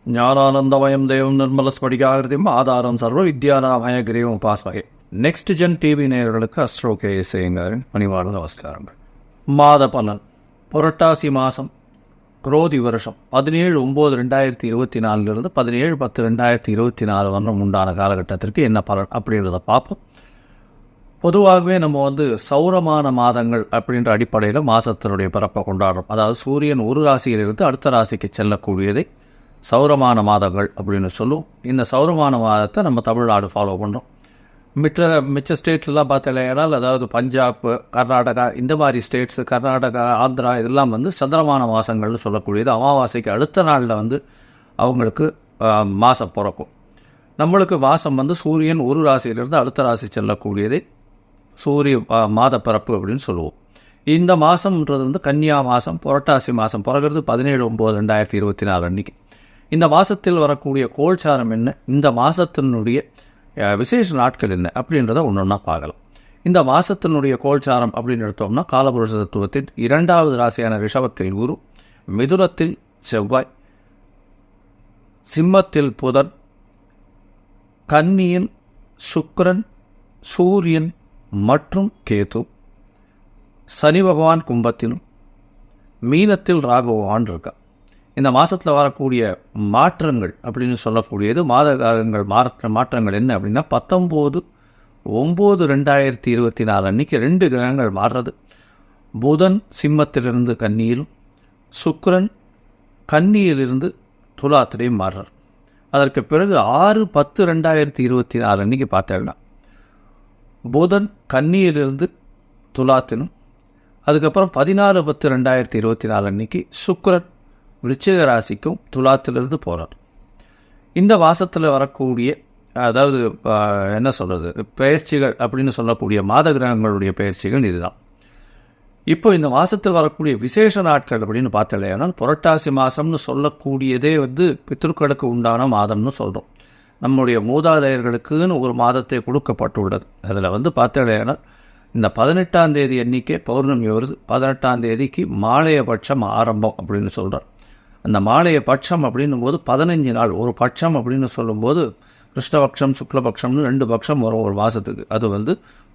ஞானானந்தமயம் தேவம் நிர்மலஸ்படிகாகிருதியும் ஆதாரம் சர்வ வித்யானாமய கிரீவம் உபாஸ்மகே. நெக்ஸ்ட் ஜென் டிவி நேயர்களுக்கு அஸ்ட்ரோ கேஎஸ்ஐங்காரின் பணிவான நமஸ்காரங்கள். மாத பலன். புரட்டாசி மாதம் குரோதி வருஷம் 17/9/2024 17/10/2024 வரணும் உண்டான காலகட்டத்திற்கு என்ன பலன் அப்படின்றத பார்ப்போம். பொதுவாகவே நம்ம சௌரமான மாதங்கள் அப்படின்ற அடிப்படையில் மாதத்தினுடைய பிறப்பை கொண்டாடுறோம். அதாவது சூரியன் ஒரு ராசியிலிருந்து அடுத்த ராசிக்கு செல்லக்கூடியதை சௌரமான மாதங்கள் அப்படின்னு சொல்லுவோம். இந்த சௌரமான மாதத்தை நம்ம தமிழ்நாடு ஃபாலோ பண்ணுறோம். மிச்ச ஸ்டேட்லாம் பார்த்தீங்கன்னா, அதாவது பஞ்சாப், கர்நாடகா, இந்த மாதிரி ஸ்டேட்ஸு, கர்நாடகா, ஆந்திரா இதெல்லாம் சந்திரமான மாதங்கள்னு சொல்லக்கூடியது. அமாவாசைக்கு அடுத்த நாளில் அவங்களுக்கு மாதம் பிறக்கும். நம்மளுக்கு மாதம் சூரியன் ஒரு ராசியிலிருந்து அடுத்த ராசி செல்லக்கூடியதை சூரிய மாத பிறப்பு அப்படின்னு சொல்லுவோம். இந்த மாதம்ன்றது கன்னியா மாதம், புரட்டாசி மாதம் பிறகுறது 17/9/2024 அன்றைக்கி. இந்த மாதத்தில் வரக்கூடிய கோல்சாரம் என்ன, இந்த மாதத்தினுடைய விசேஷ நாட்கள் என்ன அப்படின்றத ஒன்றா பார்க்கலாம். இந்த மாதத்தினுடைய கோல்சாரம் அப்படின்னு எடுத்தோம்னா, காலபுருஷ தத்துவத்தில் 2வது ராசியான ரிஷபத்தில் குரு, மிதுனத்தில் செவ்வாய், சிம்மத்தில் புதன், கன்னியில் சுக்கிரன், சூரியன் மற்றும் கேது, சனி பகவான் கும்பத்திலும், மீனத்தில் ராகு பகவான் இருக்கா. இந்த மாதத்தில் வரக்கூடிய மாற்றங்கள் அப்படின்னு சொல்லக்கூடியது மாத காலங்கள் மாற்றங்கள் என்ன அப்படின்னா, 19/9/2024 அன்றைக்கி 2 கிரகங்கள் மாறுறது. புதன் சிம்மத்திலிருந்து கன்னியிலும், சுக்கிரன் கன்னியிலிருந்து துலாத்திலையும் மாறுறார். அதற்கு பிறகு 6/10/2024 அன்றைக்கி பார்த்தேன்னா, புதன் கன்னியிலிருந்து துலாத்திலும், அதுக்கப்புறம் 14/10/2024 அன்றைக்கி சுக்கிரன் விருச்சிக ராசிக்கும் துலாத்திலிருந்து போகிறார். இந்த மாதத்தில் வரக்கூடிய அதாவது என்ன சொல்கிறது, பயிற்சிகள் அப்படின்னு சொல்லக்கூடிய மாத கிரகங்களுடைய பயிற்சிகள் இதுதான். இப்போ இந்த மாதத்தில் வரக்கூடிய விசேஷ நாட்கள் அப்படின்னு பார்த்தலையானா, புரட்டாசி மாதம்னு சொல்லக்கூடியதே பித்ருக்களுக்கு உண்டான மாதம்னு சொல்கிறோம். நம்முடைய மூதாதையர்களுக்குன்னு ஒரு மாதத்தை கொடுக்கப்பட்டுள்ளது. அதில் பார்த்தலையானா, இந்த 18ஆம் தேதி அன்றைக்கே பௌர்ணமி வருது. 18ஆம் தேதிக்கு மாலைய பட்சம் ஆரம்பம் அப்படின்னு சொல்கிறார். அந்த மாலைய பட்சம் அப்படின்னும் போது 15 நாள். ஒரு பட்சம் அப்படின்னு சொல்லும்போது கிருஷ்ணபக்ஷம் சுக்லபக்ஷம்னு 2 பட்சம் வரும் ஒரு மாதத்துக்கு. அது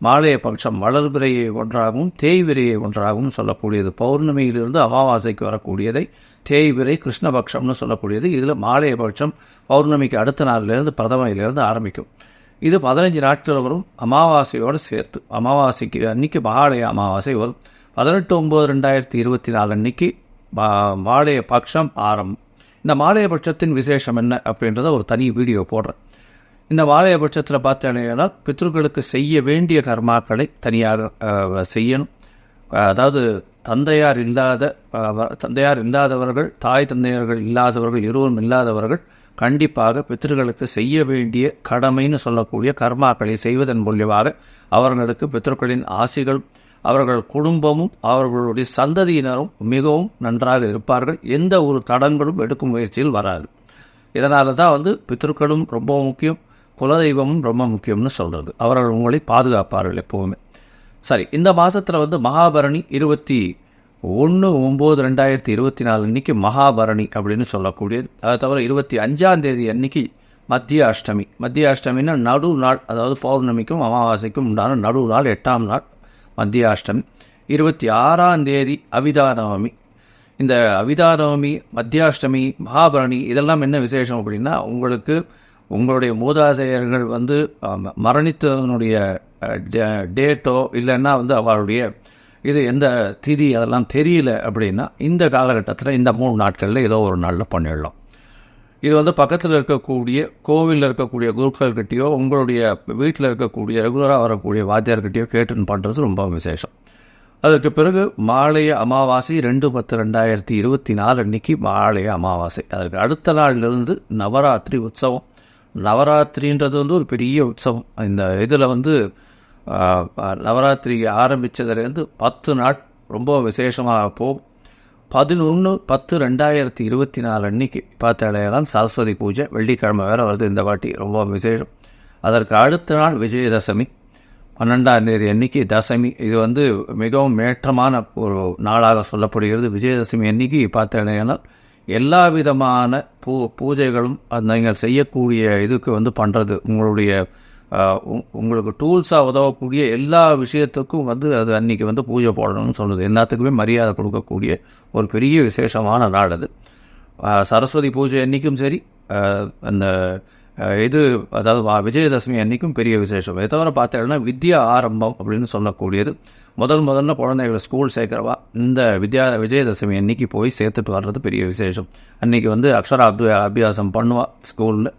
மாலைய பட்சம் வளர்பிறையை ஒன்றாகவும் தேய்விரையை ஒன்றாகவும் சொல்லக்கூடியது. பௌர்ணமியிலிருந்து அமாவாசைக்கு வரக்கூடியதை தேய்விரை கிருஷ்ணபக்ஷம்னு சொல்லக்கூடியது. இதில் மாலைய பட்சம் பௌர்ணமிக்கு அடுத்த நாளிலிருந்து பிரதமையிலிருந்து ஆரம்பிக்கும். இது 15 நாட்கள் வரும் அமாவாசையோடு சேர்த்து. அமாவாசைக்கு அன்றைக்கி மாலைய அமாவாசை வரும். 18/9/2024 அன்றைக்கி மாலைய பட்சம் ஆரம்பம். இந்த மாலைய பட்சத்தின் விசேஷம் என்ன அப்படின்றத ஒரு தனி வீடியோ போடுறேன். இந்த மாலைய பட்சத்தில் பார்த்தீங்கன்னா, பித்ருக்களுக்கு செய்ய வேண்டிய கர்மாக்களை தனியாக செய்யணும். அதாவது தந்தையார் இல்லாதவர்கள், தாய் தந்தையர்கள் இல்லாதவர்கள், இருவரும் இல்லாதவர்கள் கண்டிப்பாக பித்ருக்களுக்கு செய்ய வேண்டிய கடமைன்னு சொல்லக்கூடிய கர்மாக்களை செய்வதன் மூலியமாக அவர்களுக்கு பித்ருக்களின் ஆசிகள், அவர்கள் குடும்பமும் அவர்களுடைய சந்ததியினரும் மிகவும் நன்றாக இருப்பார்கள். எந்த ஒரு தடங்களும் எடுக்கும் முயற்சியில் வராது. இதனால தான் பித்ருக்களும் ரொம்ப முக்கியம், குலதெய்வமும் ரொம்ப முக்கியம்னு சொல்கிறது. அவர்கள் உங்களை பாதுகாப்பார்கள் எப்போவுமே. சரி, இந்த மாதத்தில் மகாபரணி 21/9/2024 அன்றைக்கி மகாபரணி அப்படின்னு சொல்லக்கூடியது. அதை தவிர 25ஆம் தேதி அன்றைக்கி மத்திய அஷ்டமி. மத்திய அஷ்டமின்னா நடு நாள், அதாவது பௌர்ணமிக்கும் அமாவாசைக்கும் உண்டான நடு நாள், 8ஆம் நாள் மத்திய அஷ்டமி. 26ஆம் தேதி அவிதானவமி. இந்த அவிதானவமி, மத்தியாஷ்டமி, மகாபரணி இதெல்லாம் என்ன விசேஷம் அப்படின்னா, உங்களுடைய மூதாதையர்கள் மரணித்தனுடைய டேட்டோ இல்லைன்னா அவருடைய இது எந்த திதி அதெல்லாம் தெரியல அப்படின்னா, இந்த காலகட்டத்தில் இந்த 3 நாட்களில் ஏதோ ஒரு நாளில் பண்ணிடலாம். இது பக்கத்தில் இருக்கக்கூடிய கோவிலில் இருக்கக்கூடிய குருக்கள்கிட்டையோ, உங்களுடைய வீட்டில் இருக்கக்கூடிய ரெகுலராக வரக்கூடிய வாத்தியார்கிட்டையோ கேட்டுன்னு பண்ணுறது ரொம்ப விசேஷம். அதுக்கு பிறகு மாலைய அமாவாசை 2/10/2024 அன்றைக்கி மாலைய அமாவாசை. அதுக்கு அடுத்த நாளிலிருந்து நவராத்திரி உற்சவம். நவராத்திரின்றது ஒரு பெரிய உற்சவம். இந்த இதில் நவராத்திரி ஆரம்பித்ததுலேருந்து 10 நாள் ரொம்ப விசேஷமாக போகும். 11/10/2024 அன்றைக்கி பார்த்தாலேதான் சரஸ்வதி பூஜை. வெள்ளிக்கிழமை வேறு வருது இந்த வாட்டி, ரொம்ப விசேஷம். அதற்கு அடுத்த நாள் விஜயதசமி. 12ஆம் தேதி அன்றைக்கி தசமி. இது மிகவும் மேற்றமான ஒரு நாளாக சொல்லப்படுகிறது. விஜயதசமி அன்றைக்கி பார்த்தாலேனால் எல்லா விதமான பூஜைகளும் நீங்கள் செய்யக்கூடிய இதுக்கு வந்து பண்ணுறது உங்களுக்கு டூல்ஸாக உதவக்கூடிய எல்லா விஷயத்துக்கும் வந்து அது அன்றைக்கி வந்து பூஜை போடணும்னு சொல்லுது. எல்லாத்துக்குமே மரியாதை கொடுக்கக்கூடிய ஒரு பெரிய விசேஷமான நாள் அது. சரஸ்வதி பூஜை அன்றைக்கும் சரி, அந்த அதாவது விஜயதசமி அன்றைக்கும் பெரிய விசேஷம். இதை தவிர பார்த்தீங்கன்னா வித்யா ஆரம்பம் அப்படின்னு சொல்லக்கூடியது. முதல்ல குழந்தைகளை ஸ்கூல் சேர்க்கிறவா இந்த விஜயதசமி அன்றைக்கி போய் சேர்த்துட்டு வர்றது பெரிய விசேஷம். அன்றைக்கி வந்து அபியாசம் பண்ணுவாள் ஸ்கூலில்.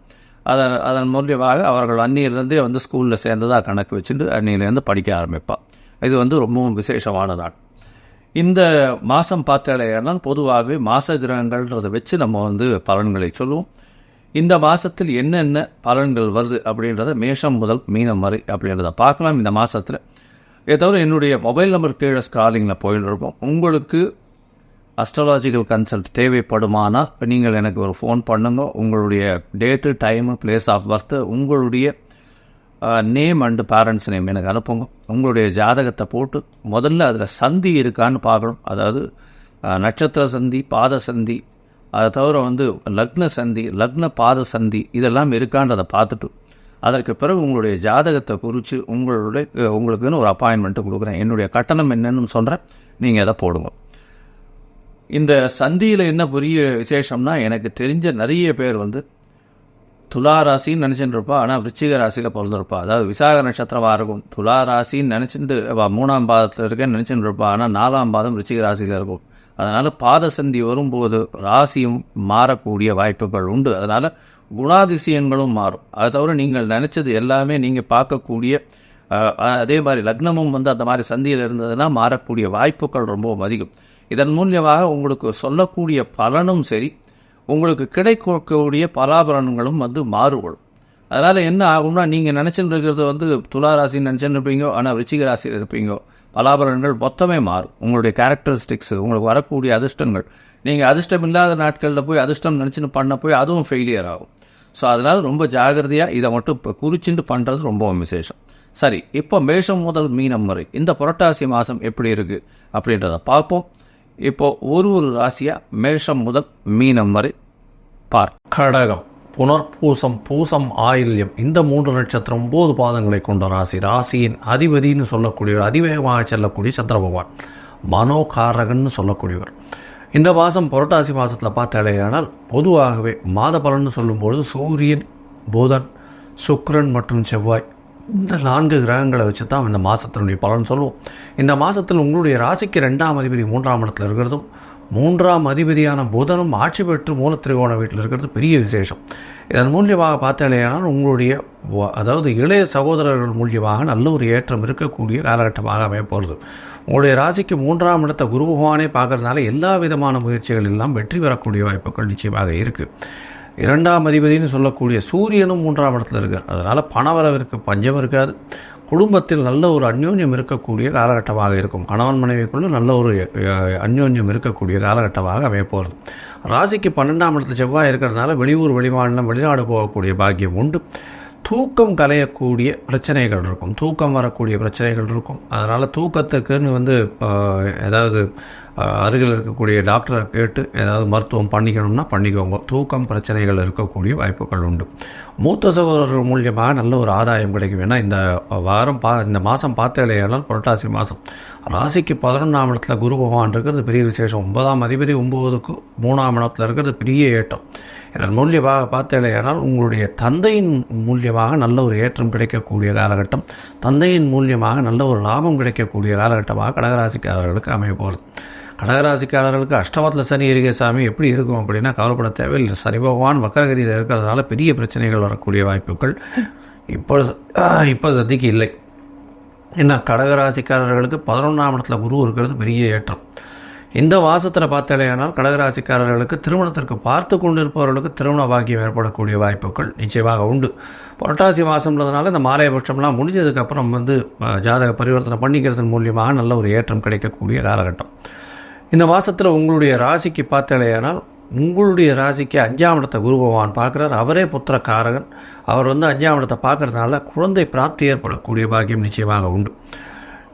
அதன் மூலியமாக அவர்கள் அன்னியிலேருந்தே வந்து ஸ்கூலில் சேர்ந்ததாக கணக்கு வச்சுட்டு அன்னியிலேருந்து படிக்க ஆரம்பிப்பாள். இது வந்து ரொம்பவும் விசேஷமான நாள். இந்த மாதம் பார்த்தாலேனால் பொதுவாகவே மாத கிரகங்கள்ன்றதை வச்சு நம்ம வந்து பலன்களை சொல்லுவோம். இந்த மாதத்தில் என்னென்ன பலன்கள் வருது அப்படின்றத மேஷம் முதல் மீனம் வரை அப்படின்றத பார்க்கலாம் இந்த மாதத்தில். இதை தவிர என்னுடைய மொபைல் நம்பர் கீழே ஸ்க்ராலிங்கில் போயிட்டு இருக்கோம். உங்களுக்கு அஸ்ட்ராலாஜிக்கல் கன்சல்ட் தேவைப்படுமானால் நீங்கள் எனக்கு ஒரு ஃபோன் பண்ணுங்க. உங்களுடைய date, time, place of birth, உங்களுடைய நேம் அண்டு பேரண்ட்ஸ் நேம் எனக்கு அனுப்புங்க. உங்களுடைய ஜாதகத்தை போட்டு முதல்ல அதில் சந்தி இருக்கான்னு பார்க்கணும். அதாவது நட்சத்திர சந்தி, பாத சந்தி, அதை தவிர வந்து லக்ன சந்தி, லக்ன பாத சந்தி இதெல்லாம் இருக்கான்றதை பார்த்துட்டு அதற்கு பிறகு உங்களுடைய ஜாதகத்தை குறித்து உங்களுக்குன்னு ஒரு அப்பாயின்மெண்ட்டு கொடுக்குறேன். என்னுடைய கட்டணம் என்னன்னு சொல்கிறேன், நீங்கள் அதை போடுங்க. இந்த சந்தியில் என்ன பெரிய விசேஷம்னா, எனக்கு தெரிஞ்ச நிறைய பேர் வந்து துலா ராசின்னு நினச்சிட்டு இருப்பா, ஆனால் விருச்சிக ராசியில் பிறந்திருப்பா. அதாவது விசாக நட்சத்திரமாக இருக்கும். துலா ராசின்னு நினச்சிட்டு 3ஆம் பாதத்தில் இருக்கேன்னு நினச்சிட்டு இருப்பா, ஆனால் 4ஆம் பாதம் விருச்சிக ராசியில் இருக்கும். அதனால் பாதசந்தி வரும்போது ராசியும் மாறக்கூடிய வாய்ப்புகள் உண்டு. அதனால் குணாதிசயங்களும் மாறும். அதை தவிர நீங்கள் நினச்சது எல்லாமே நீங்கள் பார்க்கக்கூடிய அதே மாதிரி லக்னமும் வந்து அந்த மாதிரி சந்தியில் இருந்ததுன்னா மாறக்கூடிய வாய்ப்புகள் ரொம்பவும் அதிகம். இதன் மூலியமாக உங்களுக்கு சொல்லக்கூடிய பலனும் சரி, உங்களுக்கு கிடைக்கக்கூடிய பலாபலன்களும் வந்து மாறுபடும். அதனால் என்ன ஆகும்னா, நீங்கள் நினச்சிட்டு இருக்கிறது வந்து துலா ராசின்னு நினச்சிட்டு இருப்பீங்க, ஆனால் விருச்சிக ராசியில் இருப்பீங்க. பலாபலன்கள் மொத்தமே மாறும். உங்களுடைய கேரக்டரிஸ்டிக்ஸு, உங்களுக்கு வரக்கூடிய அதிர்ஷ்டங்கள், நீங்கள் அதிர்ஷ்டம் இல்லாத நாட்களில் போய் அதிர்ஷ்டம் நினச்சின்னு பண்ண போய் அதுவும் ஃபெயிலியர் ஆகும். ஸோ அதனால் ரொம்ப ஜாகிரதையாக இதை மட்டும் இப்போ குறிச்சிட்டு பண்ணுறது ரொம்பவும் விசேஷம். சரி, இப்போ மேஷம் முதல் மீனம் வரை இந்த புரட்டாசி மாதம் எப்படி இருக்குது அப்படின்றத பார்ப்போம். இப்போது ஒரு ராசியாக மேஷம் முதல் மீனம் வரை கடகம், புனர்பூசம், பூசம், ஆயில்யம் இந்த 3 நட்சத்திரம் 9 பாதங்களை கொண்ட ராசி. ராசியின் அதிபதினு சொல்லக்கூடியவர், அதிவேகமாக செல்லக்கூடிய சந்திர பகவான், மனோகாரகன்னு சொல்லக்கூடியவர். இந்த மாதம் புரட்டாசி மாதத்தில் பார்த்தாலேயானால் பொதுவாகவே மாத பலன்னு சொல்லும்பொழுது சூரியன், புதன், சுக்கிரன் மற்றும் செவ்வாய் இந்த 4 கிரகங்களை வச்சு தான் இந்த மாதத்தினுடைய பலன் சொல்லுவோம். இந்த மாதத்தில் உங்களுடைய ராசிக்கு 2ஆம் அதிபதி 3ஆம் இடத்துல இருக்கிறதும், 3ஆம் அதிபதியான புதனும் ஆட்சி பெற்று மூலத்திரிகோண வீட்டில் இருக்கிறது பெரிய விசேஷம். இதன் மூலியமாக பார்த்தாலேயானால் உங்களுடைய அதாவது இளைய சகோதரர்கள் மூலியமாக நல்ல ஒரு ஏற்றம் இருக்கக்கூடிய காலகட்டமாக அமையப்போகிறது. உங்களுடைய ராசிக்கு 3ஆம் இடத்தை குரு பகவானே பார்க்கறதுனால எல்லா விதமான முயற்சிகள் எல்லாம் வெற்றி பெறக்கூடிய வாய்ப்புகள் நிச்சயமாக இருக்குது. 2ஆம் அதிபதினு சொல்லக்கூடிய சூரியனும் 3ஆம் இடத்துல இருக்கார். அதனால் பணவரவிற்கு பஞ்சம் இருக்காது. குடும்பத்தில் நல்ல ஒரு அந்யோன்யம் இருக்கக்கூடிய காலகட்டமாக இருக்கும். கணவன் மனைவிக்குள்ளே நல்ல ஒரு அந்யோன்யம் இருக்கக்கூடிய காலகட்டமாக அமையப்போகிறது. ராசிக்கு 12ஆம் இடத்துல செவ்வாய் இருக்கிறதுனால வெளியூர், வெளிமாநிலம், வெளிநாடு போகக்கூடிய பாக்கியம் உண்டு. தூக்கம் கலையக்கூடிய பிரச்சனைகள் இருக்கும், தூக்கம் வரக்கூடிய பிரச்சனைகள் இருக்கும். அதனால் தூக்கத்துக்குன்னு வந்து ஏதாவது அருகில் இருக்கக்கூடிய டாக்டரை கேட்டு ஏதாவது மருத்துவம் பண்ணிக்கணும்னா பண்ணிக்கோங்க. தூக்கம் பிரச்சனைகள் இருக்கக்கூடிய வாய்ப்புகள் உண்டு. மூத்த சகோதரர்கள் மூலியமாக நல்ல ஒரு ஆதாயம் கிடைக்கும். ஏன்னா இந்த இந்த மாதம் பார்த்தாலேயானால் புரட்டாசி மாதம் ராசிக்கு 11ஆம் இடத்துல குரு பகவான் இருக்கிறது பெரிய விசேஷம். 9ஆம் அதிபதி 9க்கு 3ஆம் இடத்துல இருக்கிறது பெரிய ஏற்றம். இதன் மூலியமாக பார்த்தாலேயானால் உங்களுடைய தந்தையின் மூலியமாக நல்ல ஒரு ஏற்றம் கிடைக்கக்கூடிய காலகட்டம், தந்தையின் மூலியமாக நல்ல ஒரு லாபம் கிடைக்கக்கூடிய காலகட்டமாக கடகராசிக்காரர்களுக்கு அமைய போகிறது. கடகராசிக்காரர்களுக்கு அஷ்டமத்தில் சனி இருக்கே சாமி எப்படி இருக்கும் அப்படின்னா கவலைப்பட தேவையில்லை. சனி பகவான் வக்கரகதியில் இருக்கிறதுனால பெரிய பிரச்சனைகள் வரக்கூடிய வாய்ப்புகள் இப்போ சதிக்கு இல்லை. ஏன்னா கடகராசிக்காரர்களுக்கு 11ஆம் இடத்துல குரு இருக்கிறது பெரிய ஏற்றம். இந்த மாதத்தில் பார்த்தாலேயானால் கடகராசிக்காரர்களுக்கு திருமணத்திற்கு பார்த்து கொண்டு இருப்பவர்களுக்கு திருமண பாக்கியம் ஏற்படக்கூடிய வாய்ப்புகள் நிச்சயமாக உண்டு. புரட்டாசி மாதம்ன்றதுனால இந்த மாலையபட்சம்லாம் முடிஞ்சதுக்கப்புறம் வந்து ஜாதக பரிவர்த்தனை பண்ணிக்கிறதன் மூலியமாக நல்ல ஒரு ஏற்றம் கிடைக்கக்கூடிய காலகட்டம். இந்த மாதத்தில் உங்களுடைய ராசிக்கு பார்த்தாலேயானால் உங்களுடைய ராசிக்கு 5ஆம் இடத்தை குரு பகவான் பார்க்குறார். அவரே புத்திர காரகன். அவர் வந்து 5ஆம் இடத்தை பார்க்குறதுனால குழந்தை பிராப்தி ஏற்படக்கூடிய பாக்கியம் நிச்சயமாக உண்டு.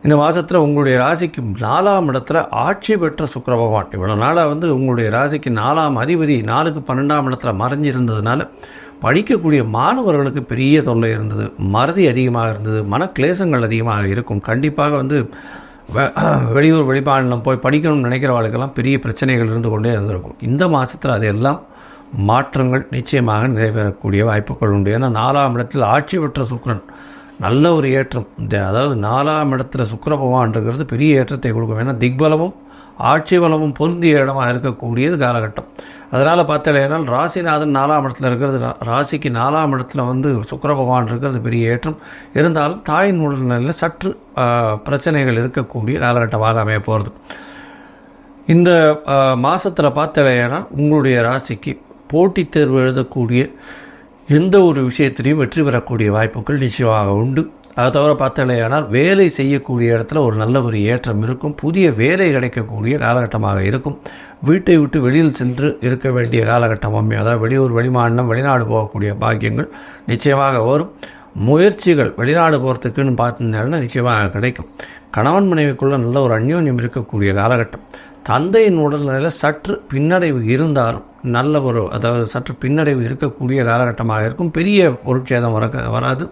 இந்த மாதத்தில் உங்களுடைய ராசிக்கு 4ஆம் இடத்துல ஆட்சி பெற்ற சுக்கிர பகவான் இவ்வளோ நாளாக உங்களுடைய ராசிக்கு 4ஆம் அதிபதி 4க்கு 12ஆம் இடத்துல மறைஞ்சிருந்ததுனால படிக்கக்கூடிய மாணவர்களுக்கு பெரிய தொல்லை இருந்தது, மறதி அதிகமாக இருந்தது, மனக்லேசங்கள் அதிகமாக இருக்கும். கண்டிப்பாக வெளியூர் வெளிமாநிலம் போய் படிக்கணும்னு நினைக்கிறவர்களுக்கெல்லாம் பெரிய பிரச்சனைகள் இருந்து கொண்டே இருந்திருக்கும். இந்த மாதத்தில் அதெல்லாம் மாற்றங்கள் நிச்சயமாக நிறைவேறக்கூடிய வாய்ப்புகள் உண்டு. ஏன்னா 4ஆம் இடத்தில் ஆட்சி பெற்ற சுக்கிரன் நல்ல ஒரு ஏற்றம், அதாவது 4ஆம் இடத்துல சுக்கிர பகவான்ங்கிறது பெரிய ஏற்றத்தை கொடுக்கும். ஏன்னா திக்பலமும் ஆட்சி பலமும் பொருந்திய இடமாக இருக்கக்கூடியது காலகட்டம். அதனால் பார்த்தீங்கன்னா ராசிநாதன் 4ஆம் இடத்துல இருக்கிறது, ராசிக்கு 4ஆம் இடத்துல சுக்கிர பகவான் இருக்கிறது பெரிய ஏற்றம். இருந்தாலும் தாயின் உடல்நிலையில் சற்று பிரச்சனைகள் இருக்கக்கூடிய காலகட்டமாக அமைய போகிறது. இந்த மாதத்தில் பார்த்தீங்கன்னா உங்களுடைய ராசிக்கு போட்டித் தேர்வு எழுதக்கூடிய எந்த ஒரு விஷயத்திலையும் வெற்றி பெறக்கூடிய வாய்ப்புகள் நிச்சயமாக உண்டு. அதை தவிர பார்த்தலையானால் வேலை செய்யக்கூடிய இடத்துல ஒரு நல்ல ஒரு ஏற்றம் இருக்கும், புதிய வேலை கிடைக்கக்கூடிய காலகட்டமாக இருக்கும். வீட்டை விட்டு வெளியில் சென்று இருக்க வேண்டிய காலகட்டம் அதாவது வெளியூர் வெளிமாநிலம் வெளிநாடு போகக்கூடிய பாக்கியங்கள் நிச்சயமாக வரும். முயற்சிகள் வெளிநாடு போகிறதுக்குன்னு பார்த்தீங்கன்னா நிச்சயமாக கிடைக்கும். கணவன் மனைவிக்குள்ளே நல்ல ஒரு அந்யோன்யம் இருக்கக்கூடிய காலகட்டம். தந்தையின் உடல்நிலையில் சற்று பின்னடைவு இருந்தாலும் அதாவது சற்று பின்னடைவு இருக்கக்கூடிய காலகட்டமாக இருக்கும். பெரிய பொருட்சேதம் வராது.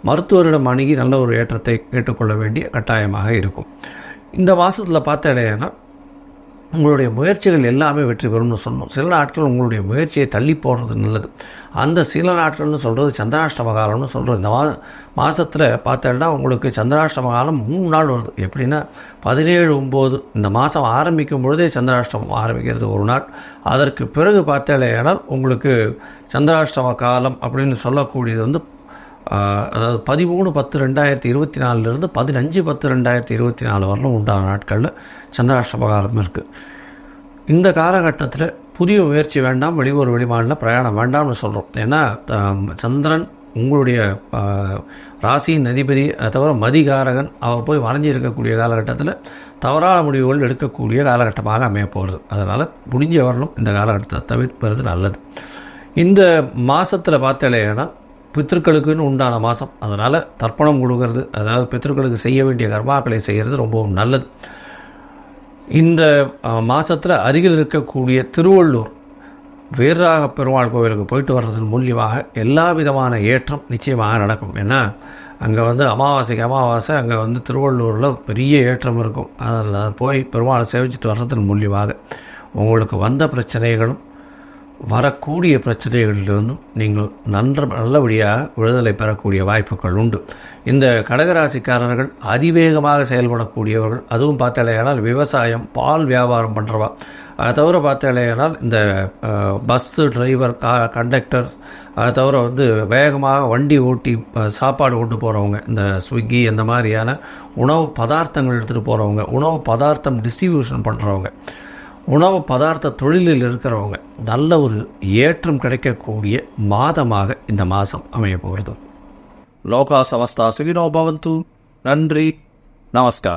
மருத்துவரிடம் அணுகி நல்ல ஒரு ஏற்றத்தை கேட்டுக்கொள்ள வேண்டிய கட்டாயமாக இருக்கும். இந்த மாதத்தில் பார்த்தீங்கன்னா உங்களுடைய முயற்சிகள் எல்லாமே வெற்றி பெறும்னு சொன்னோம். சில நாட்கள் உங்களுடைய முயற்சியை தள்ளி போடுறது நல்லது. அந்த சில நாட்கள்னு சொல்கிறது சந்திராஷ்டம காலம்னு சொல்கிறது. இந்த மாதத்தில் பார்த்தோன்னா உங்களுக்கு சந்திராஷ்டம காலம் 3 நாள் வருது. எப்படின்னா 17/9 இந்த மாதம் ஆரம்பிக்கும் பொழுதே சந்திராஷ்டமம் ஆரம்பிக்கிறது ஒரு நாள். அதற்கு பிறகு பார்த்தேனால் உங்களுக்கு சந்திராஷ்டம காலம் அப்படின்னு சொல்லக்கூடியது அதாவது 13/10/2024 15/10/2024 வரலும் உண்டான நாட்களில் சந்திராஷ்டம காலம் இருக்குது. இந்த காலகட்டத்தில் புதிய முயற்சி வேண்டாம், வெளியூர் வெளிமாநில பிரயாணம் வேண்டாம்னு சொல்கிறோம். ஏன்னா சந்திரன் உங்களுடைய ராசியின் அதிபதி, அதை தவிர மதிகாரகன் அவர் போய் மறைஞ்சி இருக்கக்கூடிய காலகட்டத்தில் தவறான முடிவுகள் எடுக்கக்கூடிய காலகட்டமாக அமைய போகிறது. அதனால் முடிஞ்ச வரலும் இந்த காலகட்டத்தை தவிர்ப்பது நல்லது. இந்த மாதத்தில் பார்த்தேன்னா பித்திருக்களுக்குன்னு உண்டான மாதம். அதனால் தர்ப்பணம் கொடுக்கறது, அதாவது பித்திருக்களுக்கு செய்ய வேண்டிய கர்மாக்களை செய்கிறது ரொம்பவும் நல்லது. இந்த மாதத்தில் அருகில் இருக்கக்கூடிய திருவள்ளூர் வீரராக பெருமாள் கோவிலுக்கு போயிட்டு வர்றதன் மூலியமாக எல்லா விதமான ஏற்றம் நிச்சயமாக நடக்கும். ஏன்னா அங்கே அமாவாசைக்கு அமாவாசை அங்கே திருவள்ளூரில் பெரிய ஏற்றம் இருக்கும். அதில் போய் பெருமாளை சேவிச்சுட்டு வர்றதன் மூலியமாக உங்களுக்கு வந்த பிரச்சனைகளும் வரக்கூடிய பிரச்சனைகளிலிருந்தும் நீங்கள் நல்லபடியாக விடுதலை பெறக்கூடிய வாய்ப்புகள் உண்டு. இந்த கடகராசிக்காரர்கள் அதிவேகமாக செயல்படக்கூடியவர்கள். அதுவும் பார்த்தாலேயானால் விவசாயம், பால் வியாபாரம் பண்ணுறவா, அதை தவிர பார்த்தாலேயானால் இந்த பஸ்ஸு டிரைவர், கண்டக்டர், அதை தவிர வேகமாக வண்டி ஓட்டி சாப்பாடு கொண்டு போகிறவங்க, இந்த ஸ்விக்கி அந்த மாதிரியான உணவு பதார்த்தங்கள் எடுத்துகிட்டு போகிறவங்க, உணவு பதார்த்தம் டிஸ்ட்ரிபியூஷன் பண்ணுறவங்க, உணவு பதார்த்த தொழிலில் இருக்கிறவங்க நல்ல ஒரு ஏற்றம் கிடைக்கக்கூடிய மாதமாக இந்த மாதம் அமைய போகிறது. லோகா சமஸ்தா சுகினோ பவந்து. நன்றி, நமஸ்கார்.